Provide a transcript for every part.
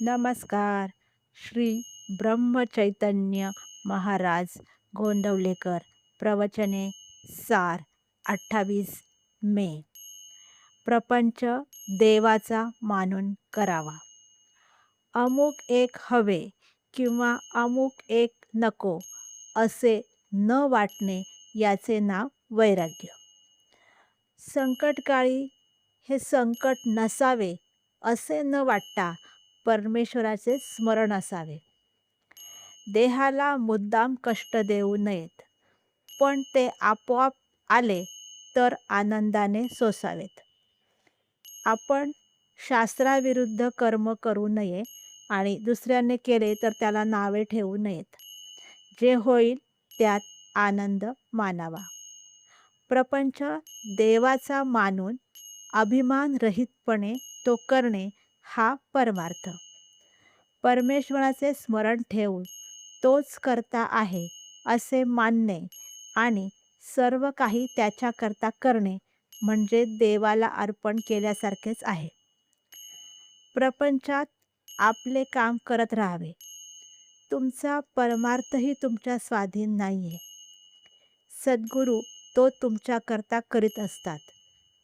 नमस्कार. श्री ब्रह्मचैतन्य महाराज गोंदवलेकर प्रवचने सार 28 मे. प्रपंच देवाचा मानून करावा. अमुक एक हवे किंवा अमुक एक नको असे न वाटणे याचे नाव वैराग्य. संकटकाळी हे संकट नसावे असे न वाटता परमेश्वराचे स्मरण असावे. देहाला मुद्दाम कष्ट देऊ नयेत, पण ते आपोआप आले तर आनंदाने सोसावेत. आपण शास्त्राविरुद्ध कर्म करू नये आणि दुसऱ्याने केले तर त्याला नावे ठेवू नयेत. जे होईल त्यात आनंद मानावा. प्रपंच देवाचा मानून अभिमानरहितपणे तो करणे हा परमार्थ. परमेश्वराचे स्मरण ठेवून तोच करता आहे असे मानणे आणि सर्व काही त्याच्याकरता करणे म्हणजे देवाला अर्पण केल्यासारखेच आहे. प्रपंचात आपले काम करत राहावे. तुमचा परमार्थही तुमच्या स्वाधीन नाहीये. सद्गुरू तो तुमच्याकरता करीत असतात,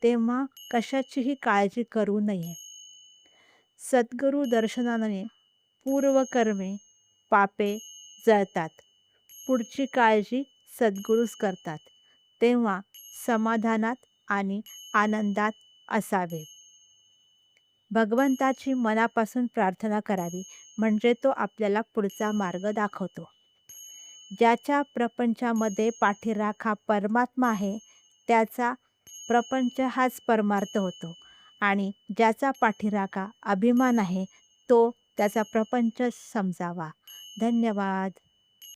तेव्हा कशाचीही काळजी करू नये. सद्गुरू दर्शनाने पूर्वकर्मे पापे जळतात. पुढची काळजी सद्गुरूच करतात, तेव्हा समाधानात आणि आनंदात असावे. भगवंताची मनापासून प्रार्थना करावी, म्हणजे तो आपल्याला पुढचा मार्ग दाखवतो. ज्याच्या प्रपंचामध्ये पाठीराखा हा परमात्मा आहे, त्याचा प्रपंच हाच परमार्थ होतो आणि ज्याचा पाठीराखा अभिमान आहे, तो त्याचा प्रपंच समजावा. धन्यवाद.